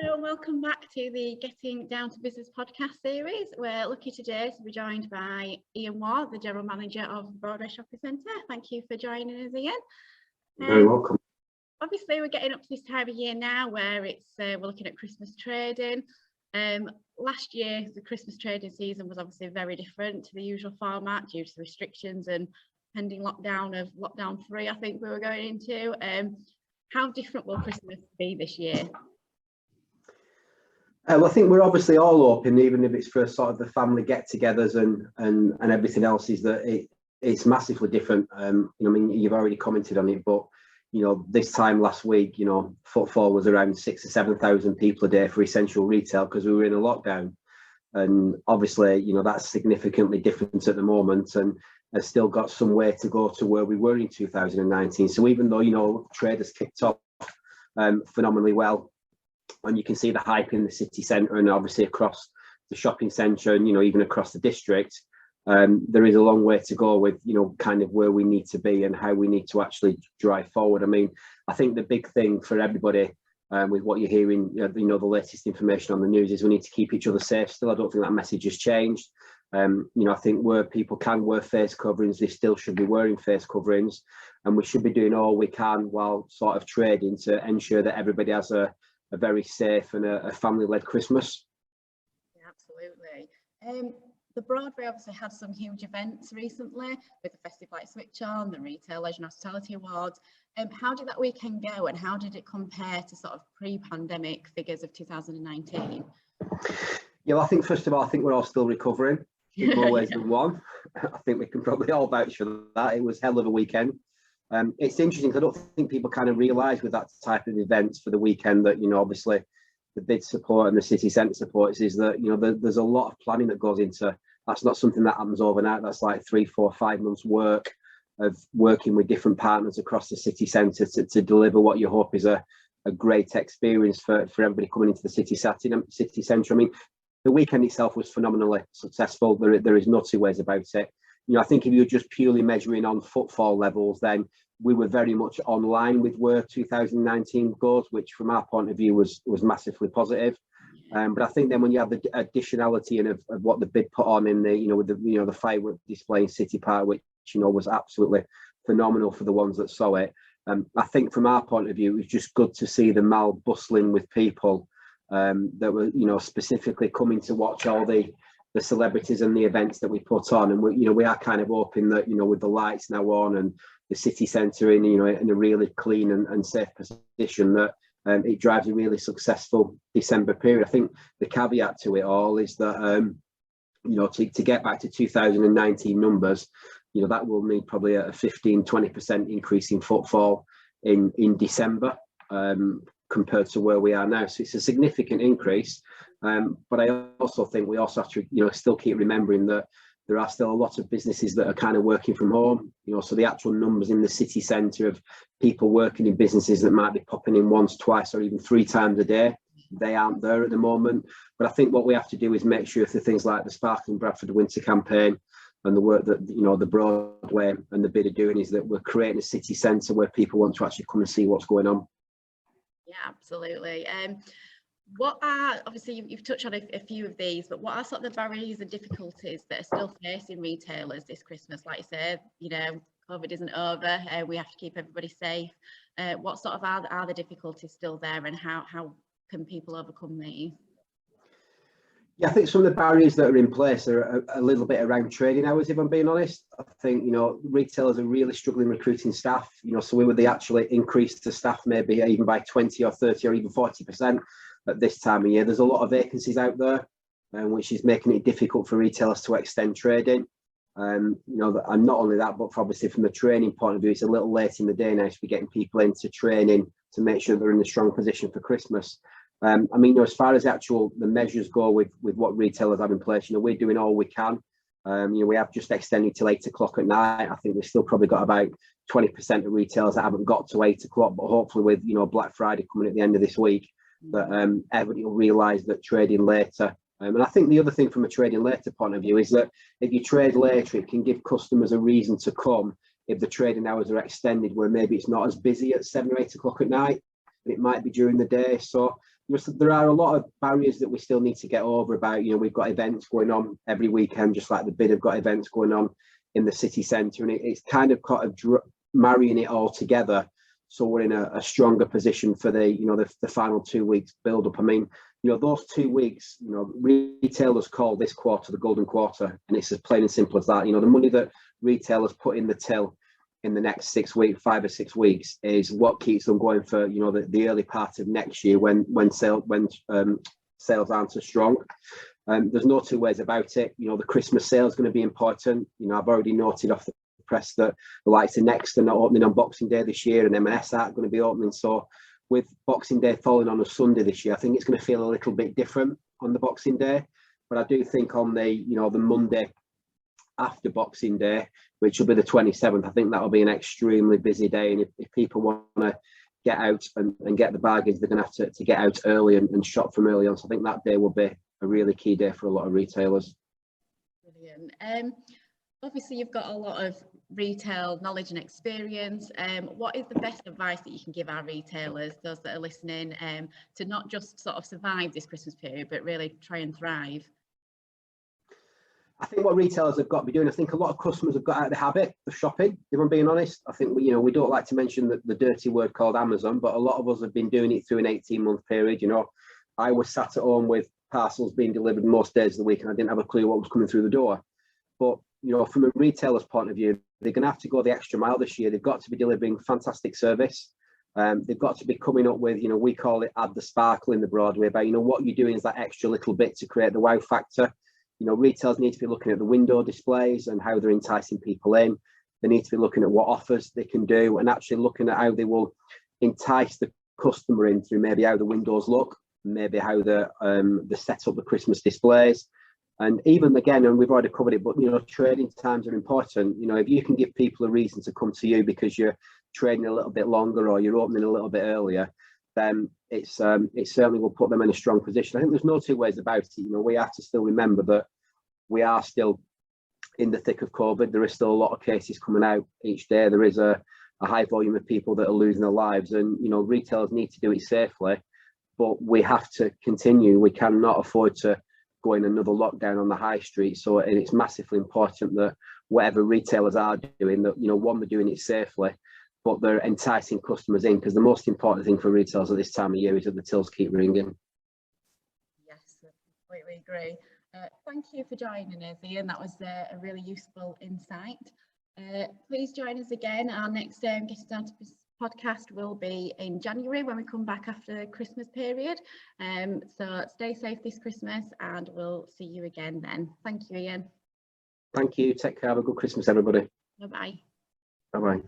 Hello and welcome back to the Getting Down to Business podcast series. We're lucky today to be joined by Ian Ward, the General Manager of Broadway Shopping Centre. Thank you for joining us, Ian. Very welcome. Obviously, we're getting up to this time of year now where we're looking at Christmas trading. Last year, the Christmas trading season was obviously very different to the usual format due to the restrictions and pending lockdown 3, I think we were going into. How different will Christmas be this year? Well, I think we're obviously all open, even if it's for sort of the family get-togethers and everything else. Is that it's massively different. I mean, you've already commented on it, but this time last week, footfall was around 6,000 or 7,000 people a day for essential retail because we were in a lockdown, and obviously, that's significantly different at the moment, and has still got some way to go to where we were in 2019. So even though trade has kicked off phenomenally well. And you can see the hype in the city centre and obviously across the shopping centre and, even across the district. There is a long way to go with, kind of where we need to be and how we need to actually drive forward. I mean, I think the big thing for everybody with what you're hearing, the latest information on the news is we need to keep each other safe still. I don't think that message has changed. I think where people can wear face coverings, they still should be wearing face coverings. And we should be doing all we can while sort of trading to ensure that everybody has a very safe and a family-led Christmas. Yeah, absolutely. The Broadway obviously had some huge events recently with the Festive Light Switch On, the Retail Leisure and Hospitality Awards. How did that weekend go and how did it compare to sort of pre-pandemic figures of 2019? Yeah, well, I think first of all, we're all still recovering. We've always been one. I think we can probably all vouch for that. It was a hell of a weekend. It's interesting because I don't think people kind of realise with that type of events for the weekend that, obviously the bid support and the city centre supports is that, there's a lot of planning that goes into. That's not something that happens overnight. That's like 3, 4, 5 months work of working with different partners across the city centre to deliver what you hope is a great experience for everybody coming into the city centre. I mean, the weekend itself was phenomenally successful. There is no two ways about it. I think if you're just purely measuring on footfall levels, then we were very much online with where 2019 goes, which from our point of view was massively positive. But I think then when you have the additionality and of what the bid put on in the, with the firework display in City Park, which, was absolutely phenomenal for the ones that saw it. I think from our point of view, it was just good to see the mall bustling with people that were, specifically coming to watch all the celebrities and the events that we put on. And we are kind of hoping that, with the lights now on and the city centre in, in a really clean and safe position, that it drives a really successful December period. I think the caveat to it all is that, to get back to 2019 numbers, that will need probably a 15-20% increase in footfall in December compared to where we are now. So it's a significant increase. But I also think we also have to, still keep remembering that there are still a lot of businesses that are kind of working from home. So the actual numbers in the city centre of people working in businesses that might be popping in once, twice, or even 3 times a day, they aren't there at the moment. But I think what we have to do is make sure for things like the Sparkling Bradford Winter campaign and the work that, the Broadway and the bid are doing is that we're creating a city centre where people want to actually come and see what's going on. Yeah, absolutely. What are, obviously you've touched on a few of these, but what are sort of the barriers and difficulties that are still facing retailers this Christmas? Like you said, COVID isn't over, we have to keep everybody safe. What sort of are the difficulties still there, and how can people overcome these? Yeah, I think some of the barriers that are in place are a little bit around trading hours, if I'm being honest. I think, retailers are really struggling recruiting staff, so we would actually increase the staff maybe even by 20 or 30 or even 40% at this time of year. There's a lot of vacancies out there, which is making it difficult for retailers to extend trading. And not only that, but obviously from the training point of view, it's a little late in the day now to be getting people into training to make sure they're in a strong position for Christmas. As far as the measures go with what retailers have in place, we're doing all we can. We have just extended till 8 o'clock at night. I think we've still probably got about 20% of retailers that haven't got to 8 o'clock, but hopefully with, Black Friday coming at the end of this week, that everybody will realise that trading later. And I think the other thing from a trading later point of view is that if you trade later, it can give customers a reason to come if the trading hours are extended, where maybe it's not as busy at 7 or 8 o'clock at night, but it might be during the day. So there are a lot of barriers that we still need to get over about. We've got events going on every weekend, just like the bid have got events going on in the city centre, and it's kind of marrying it all together, so we're in a stronger position for the final 2 weeks build up. I mean, those 2 weeks, retailers call this quarter the golden quarter, and it's as plain and simple as that. The money that retailers put in the till in the next 6 weeks, 5 or 6 weeks, is what keeps them going for the early part of next year when sales aren't as strong. There's no two ways about it. The Christmas sale is going to be important. I've already noted off the press that the likes of Next are not opening on Boxing Day this year, and M&S aren't going to be opening. So with Boxing Day falling on a Sunday this year, I think it's going to feel a little bit different on the Boxing Day. But I do think on the the Monday after Boxing Day, which will be the 27th, I think that'll be an extremely busy day. And if people want to get out and get the bargains, they're going to have to get out early and shop from early on. So I think that day will be a really key day for a lot of retailers. Brilliant. Obviously, you've got a lot of retail knowledge and experience. What is the best advice that you can give our retailers, those that are listening, to not just sort of survive this Christmas period, but really try and thrive? I think what retailers have got to be doing, I think a lot of customers have got out of the habit of shopping, if I'm being honest. I think we don't like to mention the dirty word called Amazon, but a lot of us have been doing it through an 18-month period. I was sat at home with parcels being delivered most days of the week, and I didn't have a clue what was coming through the door. But from a retailer's point of view, they're going to have to go the extra mile this year. They've got to be delivering fantastic service. They've got to be coming up with, we call it add the sparkle in the Broadway, about what you're doing is that extra little bit to create the wow factor. Retailers need to be looking at the window displays and how they're enticing people in. They need to be looking at what offers they can do, and actually looking at how they will entice the customer in through maybe how the windows look, maybe how they set up the Christmas displays. And even again, and we've already covered it, but trading times are important. If you can give people a reason to come to you because you're trading a little bit longer or you're opening a little bit earlier, then it certainly will put them in a strong position. I think there's no two ways about it. We have to still remember that we are still in the thick of COVID. There is still a lot of cases coming out each day. There is a high volume of people that are losing their lives, and retailers need to do it safely, but we have to continue. We cannot afford to go in another lockdown on the high street. So it's massively important that whatever retailers are doing, that one, they're doing it safely, but they're enticing customers in, because the most important thing for retailers at this time of year is that the tills keep ringing. Yes, I completely agree. Thank you for joining us, Ian. That was a really useful insight. Please join us again. Our next Getting Down to Business podcast will be in January, when we come back after the Christmas period. So stay safe this Christmas, and we'll see you again then. Thank you, Ian. Thank you. Take care. Have a good Christmas, everybody. Bye-bye. Bye-bye.